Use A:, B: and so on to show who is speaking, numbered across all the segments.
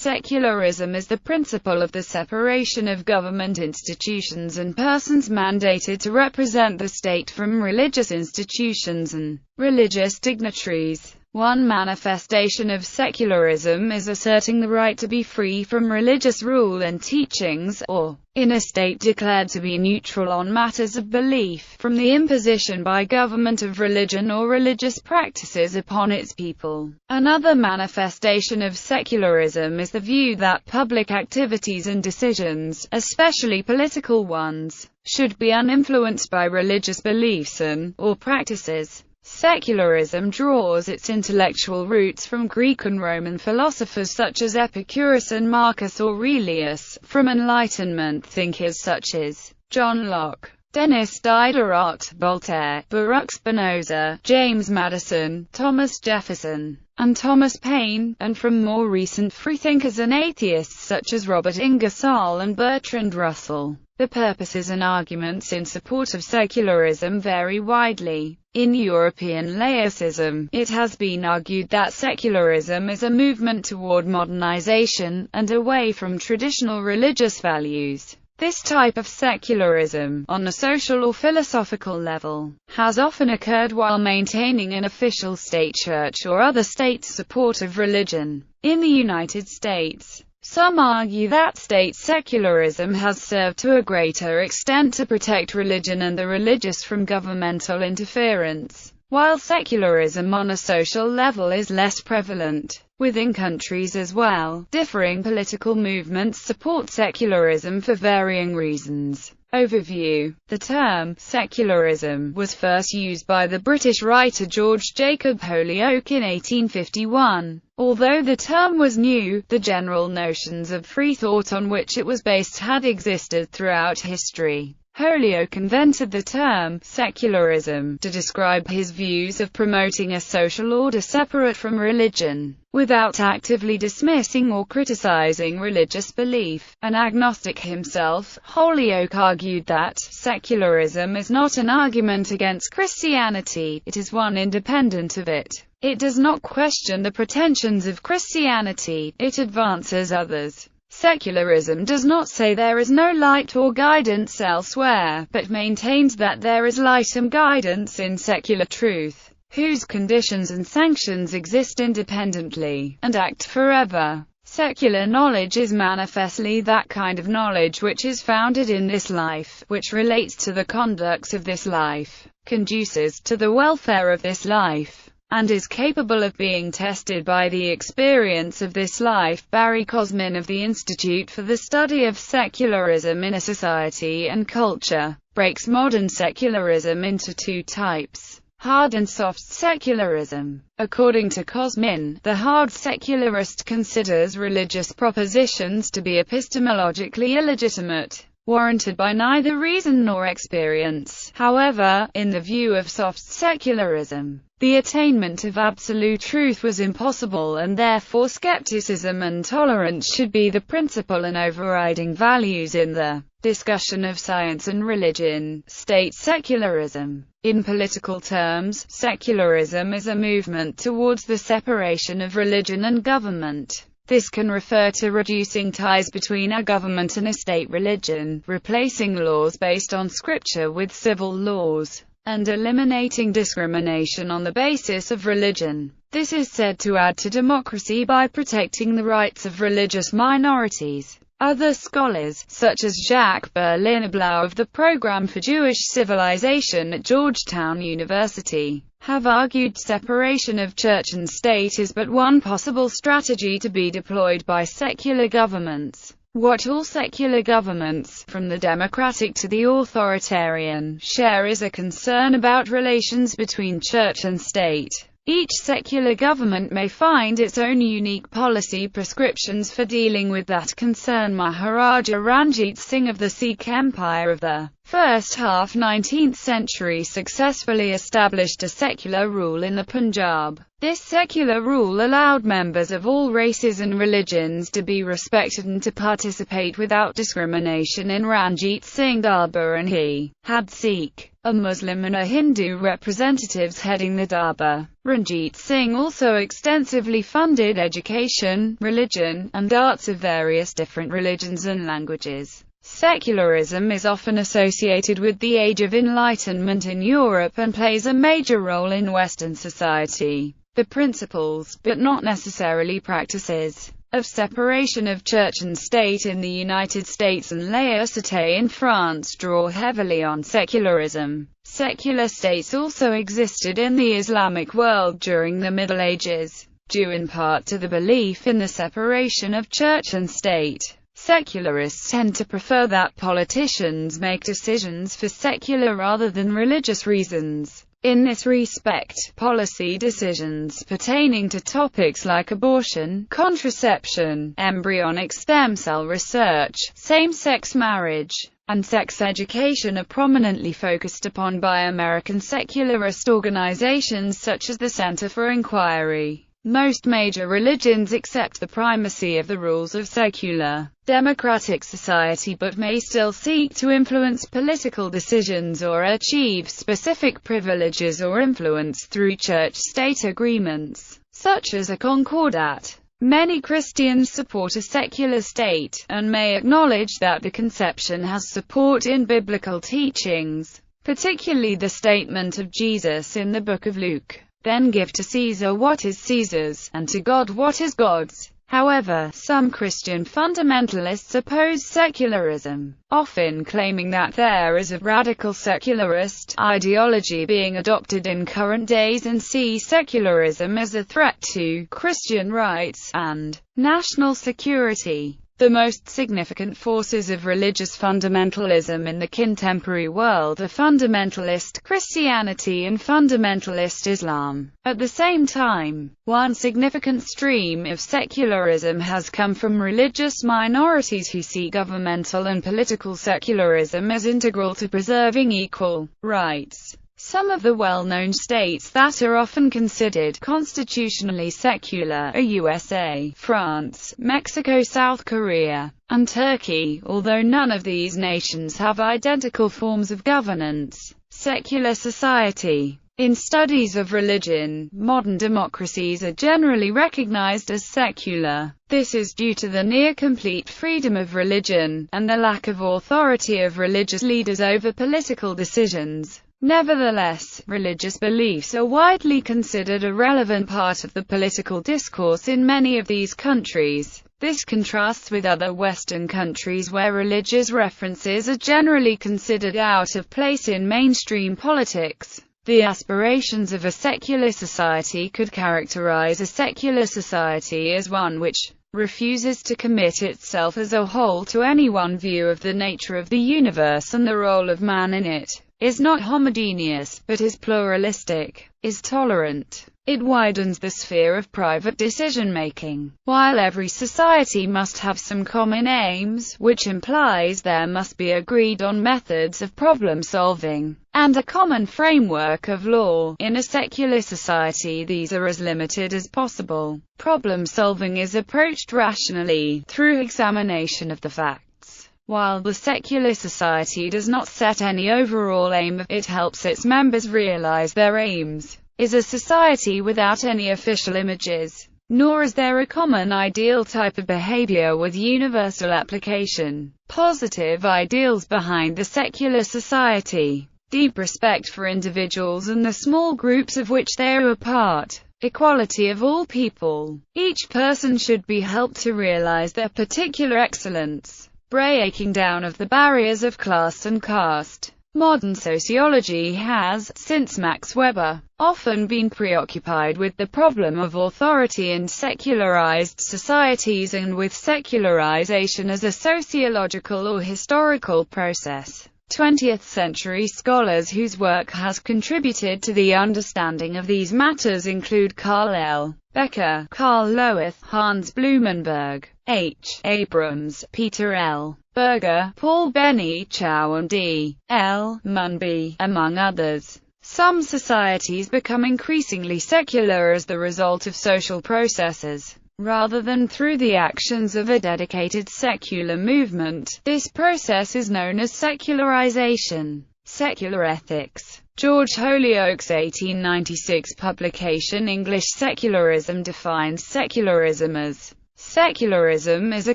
A: Secularism is the principle of the separation of government institutions and persons mandated to represent the state from religious institutions and religious dignitaries. One manifestation of secularism is asserting the right to be free from religious rule and teachings, or, in a state declared to be neutral on matters of belief, from the imposition by government of religion or religious practices upon its people. Another manifestation of secularism is the view that public activities and decisions, especially political ones, should be uninfluenced by religious beliefs and/or practices. Secularism draws its intellectual roots from Greek and Roman philosophers such as Epicurus and Marcus Aurelius, from Enlightenment thinkers such as John Locke, Denis Diderot, Voltaire, Baruch Spinoza, James Madison, Thomas Jefferson, and Thomas Paine, and from more recent freethinkers and atheists such as Robert Ingersoll and Bertrand Russell. The purposes and arguments in support of secularism vary widely. In European laicism, it has been argued that secularism is a movement toward modernization, and away from traditional religious values. This type of secularism, on a social or philosophical level, has often occurred while maintaining an official state church or other state support of religion. In the United States, some argue that state secularism has served to a greater extent to protect religion and the religious from governmental interference, while secularism on a social level is less prevalent. Within countries as well, differing political movements support secularism for varying reasons. Overview. The term secularism was first used by the British writer George Jacob Holyoake in 1851. Although the term was new, the general notions of free thought on which it was based had existed throughout history. Holyoake invented the term secularism to describe his views of promoting a social order separate from religion, without actively dismissing or criticizing religious belief. An agnostic himself, Holyoake argued that secularism is not an argument against Christianity, it is one independent of it. It does not question the pretensions of Christianity, it advances others. Secularism does not say there is no light or guidance elsewhere, but maintains that there is light and guidance in secular truth, whose conditions and sanctions exist independently, and act forever. Secular knowledge is manifestly that kind of knowledge which is founded in this life, which relates to the conduct of this life, conduces to the welfare of this life, and is capable of being tested by the experience of this life. Barry Cosmin of the Institute for the Study of Secularism in a Society and Culture breaks modern secularism into two types: hard and soft secularism. According to Cosmin, the hard secularist considers religious propositions to be epistemologically illegitimate, warranted by neither reason nor experience. However, in the view of soft secularism, the attainment of absolute truth was impossible, and therefore skepticism and tolerance should be the principal and overriding values in the discussion of science and religion. State secularism. In political terms, secularism is a movement towards the separation of religion and government. This can refer to reducing ties between a government and a state religion, replacing laws based on scripture with civil laws, and eliminating discrimination on the basis of religion. This is said to add to democracy by protecting the rights of religious minorities. Other scholars, such as Jacques Berliner-Blau of the Program for Jewish Civilization at Georgetown University, have argued separation of church and state is but one possible strategy to be deployed by secular governments. What all secular governments, from the democratic to the authoritarian, share is a concern about relations between church and state. Each secular government may find its own unique policy prescriptions for dealing with that concern. Maharaja Ranjit Singh of the Sikh Empire of the first half 19th century successfully established a secular rule in the Punjab. This secular rule allowed members of all races and religions to be respected and to participate without discrimination in Ranjit Singh Darbar, and he had Sikh a Muslim and a Hindu representatives heading the Darbar. Ranjit Singh also extensively funded education, religion, and arts of various different religions and languages. Secularism is often associated with the Age of Enlightenment in Europe and plays a major role in Western society. The principles, but not necessarily practices, of separation of church and state in the United States and laïcité in France draw heavily on secularism. Secular states also existed in the Islamic world during the Middle Ages, due in part to the belief in the separation of church and state. Secularists tend to prefer that politicians make decisions for secular rather than religious reasons. In this respect, policy decisions pertaining to topics like abortion, contraception, embryonic stem cell research, same-sex marriage, and sex education are prominently focused upon by American secularist organizations such as the Center for Inquiry. Most major religions accept the primacy of the rules of secular, democratic society but may still seek to influence political decisions or achieve specific privileges or influence through church-state agreements, such as a concordat. Many Christians support a secular state, and may acknowledge that the conception has support in biblical teachings, particularly the statement of Jesus in the Book of Luke. Then give to Caesar what is Caesar's, and to God what is God's. However, some Christian fundamentalists oppose secularism, often claiming that there is a radical secularist ideology being adopted in current days and see secularism as a threat to Christian rights and national security. The most significant forces of religious fundamentalism in the contemporary world are fundamentalist Christianity and fundamentalist Islam. At the same time, one significant stream of secularism has come from religious minorities who see governmental and political secularism as integral to preserving equal rights. Some of the well-known states that are often considered constitutionally secular are USA, France, Mexico, South Korea, and Turkey, although none of these nations have identical forms of governance. Secular society. In studies of religion, modern democracies are generally recognized as secular. This is due to the near-complete freedom of religion, and the lack of authority of religious leaders over political decisions. Nevertheless, religious beliefs are widely considered a relevant part of the political discourse in many of these countries. This contrasts with other Western countries where religious references are generally considered out of place in mainstream politics. The aspirations of a secular society could characterize a secular society as one which refuses to commit itself as a whole to any one view of the nature of the universe and the role of man in it, is not homogeneous, but is pluralistic, is tolerant. It widens the sphere of private decision-making. While every society must have some common aims, which implies there must be agreed on methods of problem-solving, and a common framework of law, in a secular society these are as limited as possible. Problem-solving is approached rationally, through examination of the facts. While the secular society does not set any overall aim, it helps its members realize their aims. Is a society without any official images, nor is there a common ideal type of behavior with universal application. Positive ideals behind the secular society. Deep respect for individuals and the small groups of which they are a part. Equality of all people. Each person should be helped to realize their particular excellence. Breaking down of the barriers of class and caste. Modern sociology has, since Max Weber, often been preoccupied with the problem of authority in secularized societies and with secularization as a sociological or historical process. 20th-century scholars whose work has contributed to the understanding of these matters include Carl L. Becker, Carl Loeth, Hans Blumenberg, H. Abrams, Peter L. Berger, Paul Benny Chow and D. L. Munby, among others. Some societies become increasingly secular as the result of social processes, rather than through the actions of a dedicated secular movement. This process is known as secularization. Secular Ethics. George Holyoake's 1896 publication English Secularism defines secularism as: secularism is a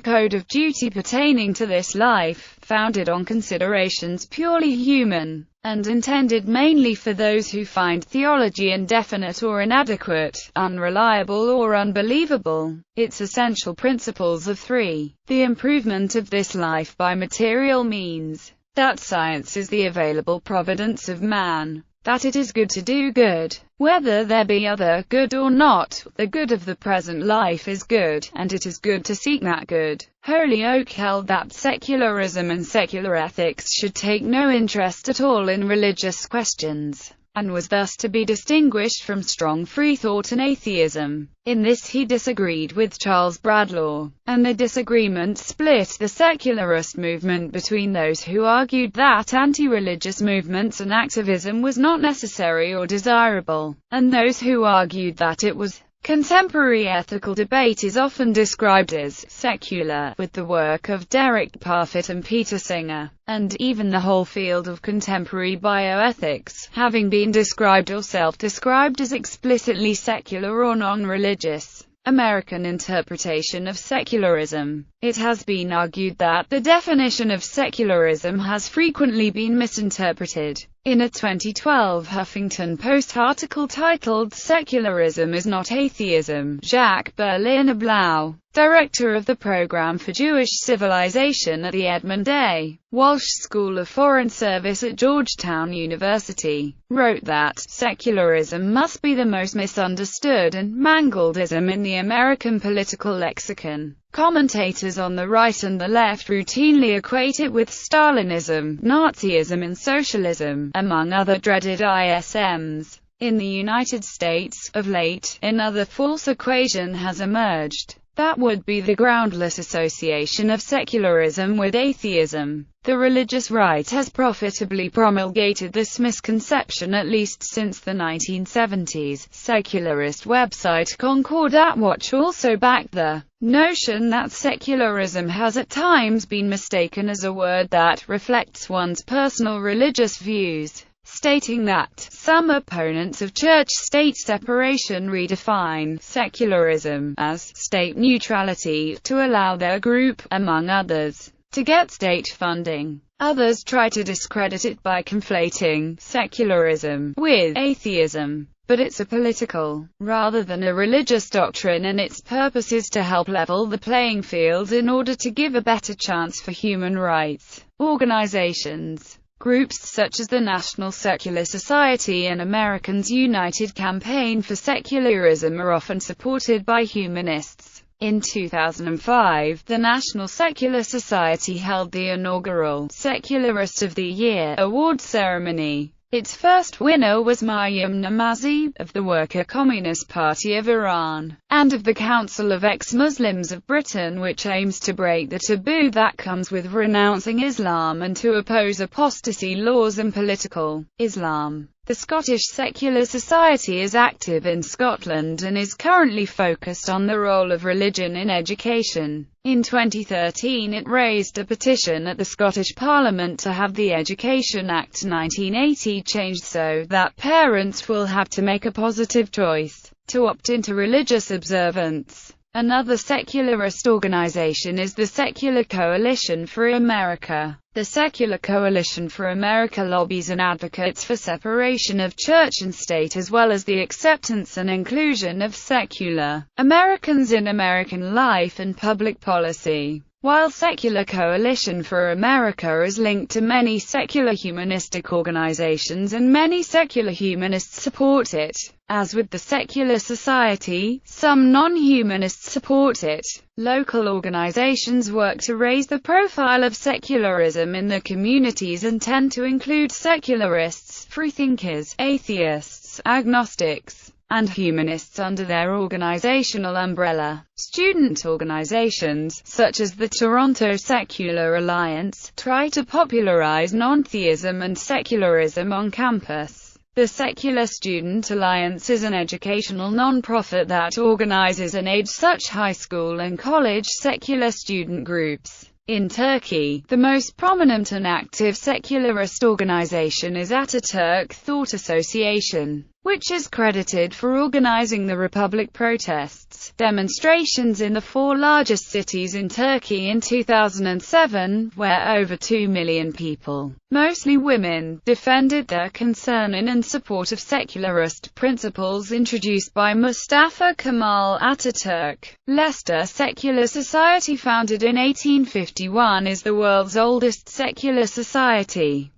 A: code of duty pertaining to this life, founded on considerations purely human, and intended mainly for those who find theology indefinite or inadequate, unreliable or unbelievable. Its essential principles are three: the improvement of this life by material means, that science is the available providence of man, that it is good to do good, whether there be other good or not, the good of the present life is good, and it is good to seek that good. Holyoake held that secularism and secular ethics should take no interest at all in religious questions, and was thus to be distinguished from strong freethought and atheism. In this he disagreed with Charles Bradlaugh, and the disagreement split the secularist movement between those who argued that anti-religious movements and activism was not necessary or desirable, and those who argued that it was. Contemporary ethical debate is often described as secular, with the work of Derek Parfit and Peter Singer, and even the whole field of contemporary bioethics, having been described or self-described as explicitly secular or non-religious. American interpretation of secularism. It has been argued that the definition of secularism has frequently been misinterpreted. In a 2012 Huffington Post article titled "Secularism is Not Atheism," Jacques Berliner Blau, director of the Program for Jewish Civilization at the Edmund A. Walsh School of Foreign Service at Georgetown University, wrote that secularism must be the most misunderstood and mangled ism in the American political lexicon. Commentators on the right and the left routinely equate it with Stalinism, Nazism and socialism, among other dreaded ISMs. In the United States, of late, another false equation has emerged. That would be the groundless association of secularism with atheism. The religious right has profitably promulgated this misconception at least since the 1970s. Secularist website Concordat also backed the notion that secularism has at times been mistaken as a word that reflects one's personal religious views, stating that some opponents of church-state separation redefine secularism as state neutrality to allow their group, among others, to get state funding. Others try to discredit it by conflating secularism with atheism. But it's a political, rather than a religious doctrine, and its purpose is to help level the playing field in order to give a better chance for human rights organizations. Groups such as the National Secular Society and Americans United Campaign for Secularism are often supported by humanists. In 2005, the National Secular Society held the inaugural Secularist of the Year award ceremony. Its first winner was Maryam Namazi, of the Worker Communist Party of Iran, and of the Council of Ex-Muslims of Britain, which aims to break the taboo that comes with renouncing Islam and to oppose apostasy laws and political Islam. The Scottish Secular Society is active in Scotland and is currently focused on the role of religion in education. In 2013 it raised a petition at the Scottish Parliament to have the Education Act 1980 changed so that parents will have to make a positive choice to opt into religious observance. Another secularist organization is the Secular Coalition for America. The Secular Coalition for America lobbies and advocates for separation of church and state as well as the acceptance and inclusion of secular Americans in American life and public policy. While Secular Coalition for America is linked to many secular humanistic organizations and many secular humanists support it, as with the Secular Society, some non-humanists support it. Local organizations work to raise the profile of secularism in the communities and tend to include secularists, freethinkers, atheists, agnostics, and humanists under their organizational umbrella. Student organizations, such as the Toronto Secular Alliance, try to popularize non-theism and secularism on campus. The Secular Student Alliance is an educational non-profit that organizes and aids such high school and college secular student groups. In Turkey, the most prominent and active secularist organization is Ataturk Thought Association, which is credited for organizing the Republic protests, demonstrations in the 4 largest cities in Turkey in 2007, where over 2 million people, mostly women, defended their concern in and support of secularist principles introduced by Mustafa Kemal Ataturk. Leicester Secular Society, founded in 1851, is the world's oldest secular society.